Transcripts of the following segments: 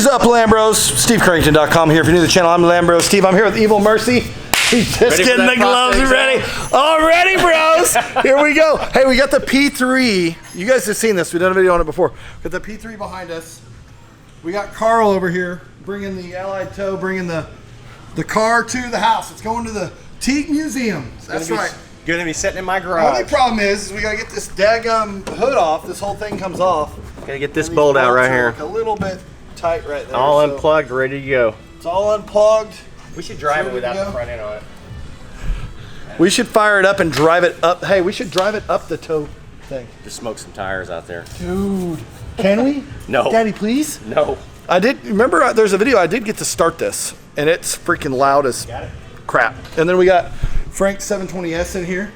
What is up, Lambros? SteveCurrington.com here. If you're new to the channel, I'm Lambro Steve. I'm here with Evil Mercy. He's just getting the gloves ready. Already, bros. Here we go. Hey, we got the P3. You guys have seen this. We've done a video on it before. Got the P3 behind us. We got Karl over here bringing the Allied tow, bringing the car to the house. It's going to the Teague Museum. That's right. Gonna be sitting in my garage. The only problem is we gotta get this daggum hood off. This whole thing comes off. Gotta get this bolt out right here. Like a little bit tight right there. All unplugged, ready to go. It's all unplugged. We should drive it without the front end on it. We should fire it up and drive it up. Hey, we should drive it up the tow thing. Just smoke some tires out there. Dude, can we? No. Daddy, please? No. I did, remember there's a video I did get to start this, and it's freaking loud as crap. And then we got Frank's 720S in here,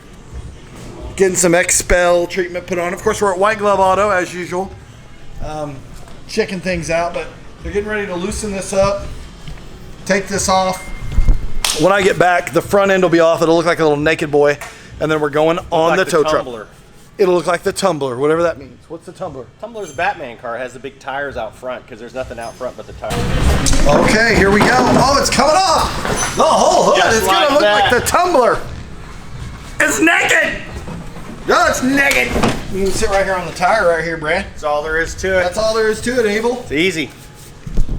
getting some expel treatment put on. Of course, we're at White Glove Auto, as usual, checking things out, but they're getting ready to loosen this up, take this off. When I get back, the front end will be off. It'll look like a little naked boy, and then we're going on the tow truck. It'll look like the Tumbler, whatever that means. What's the Tumbler? Tumbler's a Batman car. It has the big tires out front because there's nothing out front but the tires. Okay, here we go. Oh, it's coming off. The whole hood is going to look like the Tumbler. It's naked. No, it's naked. You can sit right here on the tire right here, Brad. That's all there is to it. That's all there is to it, Abel. It's easy.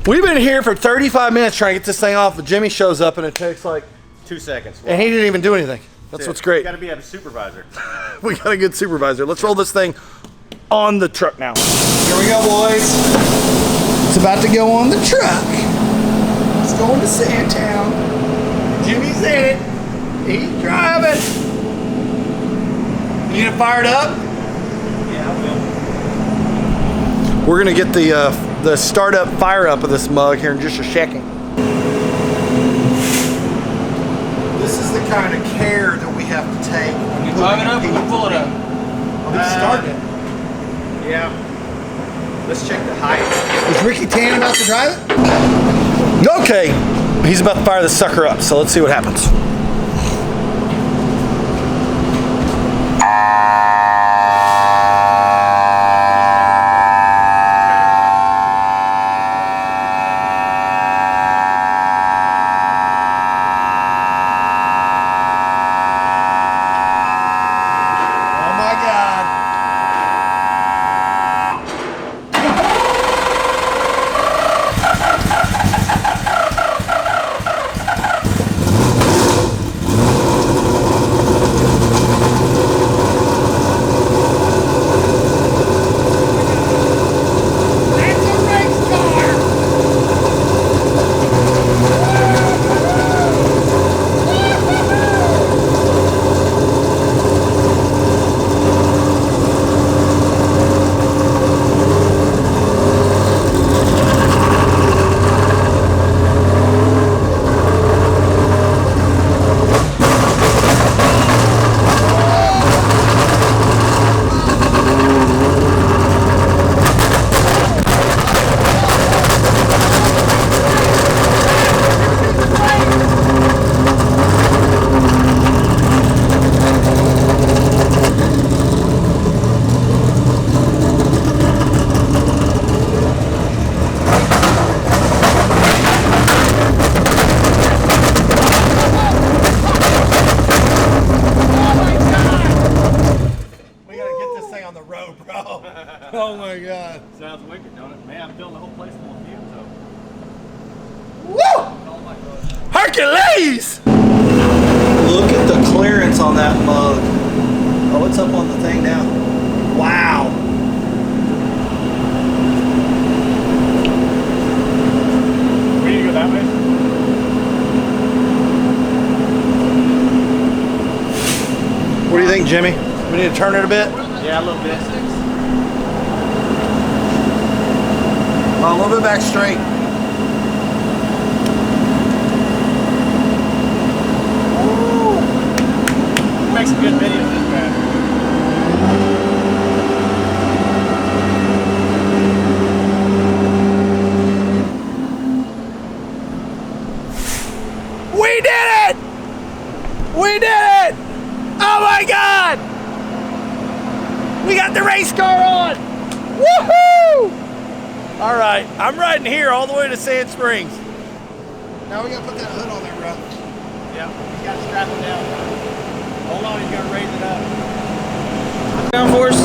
We've been here for 35 minutes trying to get this thing off, but Jimmy shows up and it takes like 2 seconds. And he didn't even do anything. That's what's great. You got to be a supervisor. We got a good supervisor. Let's roll this thing on the truck now. Here we go, boys. It's about to go on the truck. It's going to Sandtown. Jimmy's in it. He's driving. You gonna fire it up? Yeah, I will. We're gonna get the startup fire up of this mug here in just a second. This is the kind of care that we have to take. You drive it up or you pull it up? Let's start it. Yeah. Let's check the height. Is Ricky Tan about to drive it? Okay. He's about to fire the sucker up, so let's see what happens. Oh my God. Sounds wicked, don't it? Man, I'm filling the whole place full of fumes, though. Woo! Oh my God. Hercules! Look at the clearance on that mug. Oh, it's up on the thing now. Wow. We need to go that way? What do you think, Jimmy? We need to turn it a bit? Yeah, a little bit. A little bit back straight. Woo! Make some good videos, this man. We did it! We did it! Oh my God! We got the race car on! Woohoo! All right, I'm riding here all the way to Sand Springs. Now we gotta put that hood on there, bro. Yep, you gotta strap it down. Hold on, you gotta raise it up. Downforce?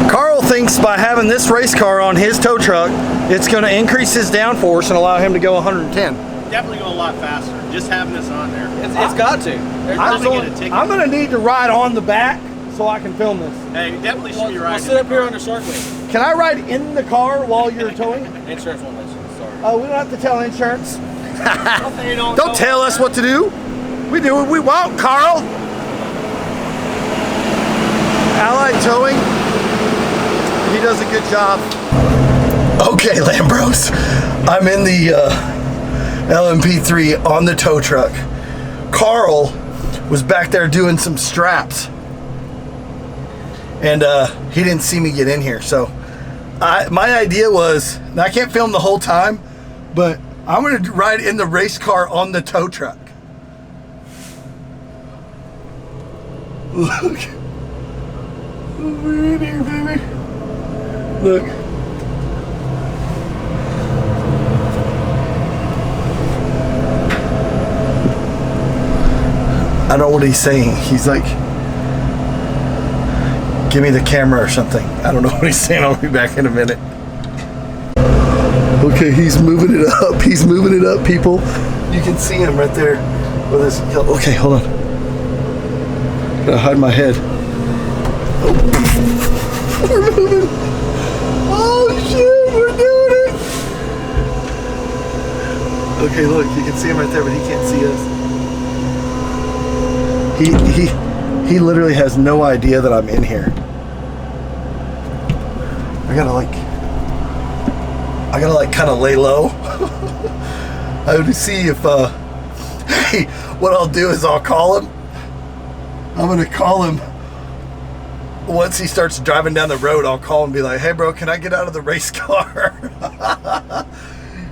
Karl thinks by having this race car on his tow truck, it's gonna increase his downforce and allow him to go 110. Definitely go a lot faster, just having this on there. It's got to. I'm gonna need to ride on the back so I can film this. Hey, you definitely should be We'll riding. sit up here on the shark wing. Can I ride in the car while you're towing? Insurance won't let you. Sorry. Oh, we don't have to tell insurance. Don't Don't tell us what to do. We do what we want, Karl. Allied Towing, he does a good job. Okay, Lambros, I'm in the LMP3 on the tow truck. Karl was back there doing some straps, and he didn't see me get in here. So my idea was, and I can't film the whole time, but I'm gonna ride in the race car on the tow truck. Look. We're in here, baby. Look. I don't know what he's saying. He's like, give me the camera or something. I don't know what he's saying. I'll be back in a minute. Okay, he's moving it up. He's moving it up, people. You can see him right there with his. Okay, hold on. Gotta hide my head. Oh. We're moving. Oh shit, we're doing it. Okay, look, you can see him right there, but he can't see us. He literally has no idea that I'm in here. I gotta like kind of lay low. I would see if hey, what I'll do is I'll call him. I'm gonna call him once he starts driving down the road. I'll call him and be like, hey bro, can I get out of the race car?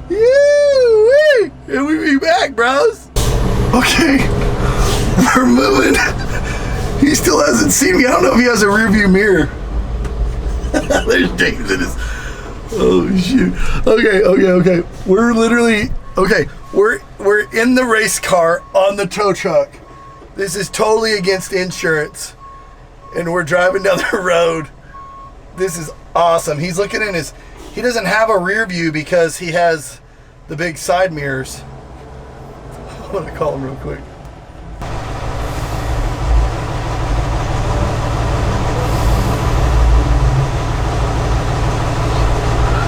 Yee-wee! And we be back, bros. Okay, we're moving. He still hasn't seen me. I don't know if he has a rear view mirror. There's James in his. Oh shoot. Okay. We're literally we're in the race car on the tow truck. This is totally against insurance. And we're driving down the road. This is awesome. He's looking in his, he doesn't have a rear view because he has the big side mirrors. I'm gonna call him real quick.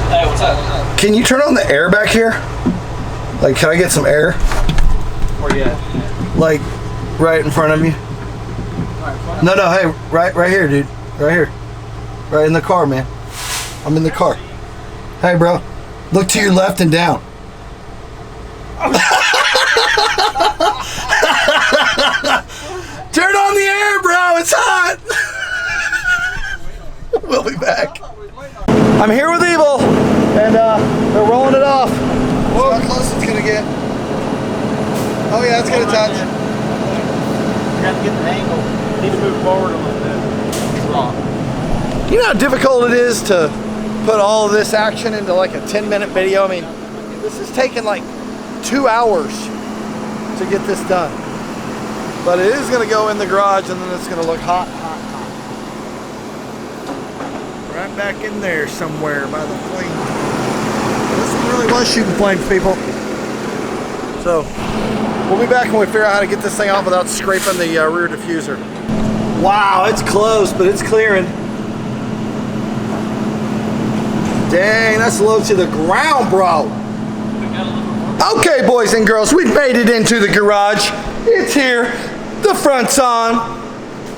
Hey, what's up? Can you turn on the air back here? Like, can I get some air? Where you at? Like, right in front of you? No, hey, right here, dude. Right here. Right in the car, man. I'm in the car. Hey, bro. Look to your left and down. Turn on the air, bro. It's hot. We'll be back. I'm here with Evil, and they're rolling it off. Whoa. How close it's gonna get? Oh yeah, it's gonna touch. You got to get the angle. You need to move forward a little bit. It's wrong. You know how difficult it is to put all of this action into like a 10-minute video? I mean, this is taking like 2 hours to get this done. But it is gonna go in the garage and then it's gonna look hot. Right back in there somewhere by the flame. This one really was shooting flames, people. So, we'll be back when we figure out how to get this thing off without scraping the rear diffuser. Wow, it's close, but it's clearing. Dang, that's low to the ground, bro. Okay, boys and girls, we've made it into the garage. It's here. The front's on.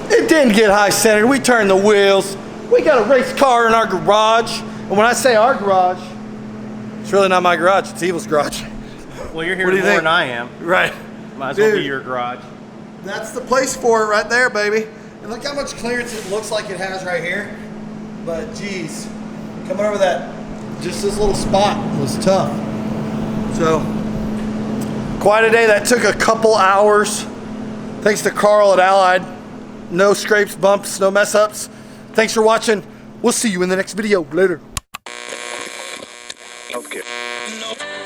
It didn't get high centered. We turned the wheels. We got a race car in our garage. And when I say our garage, it's really not my garage. It's Evil's garage. Well, you're here What do you more think? than I am. Right. Might as well be Dude. your garage. That's the place for it right there, baby. And look how much clearance it looks like it has right here. But geez, coming over that, just this little spot was tough. So, quite a day. That took a couple hours. Thanks to Karl at Allied. No scrapes, bumps, no mess ups. Thanks for watching. We'll see you in the next video. Later.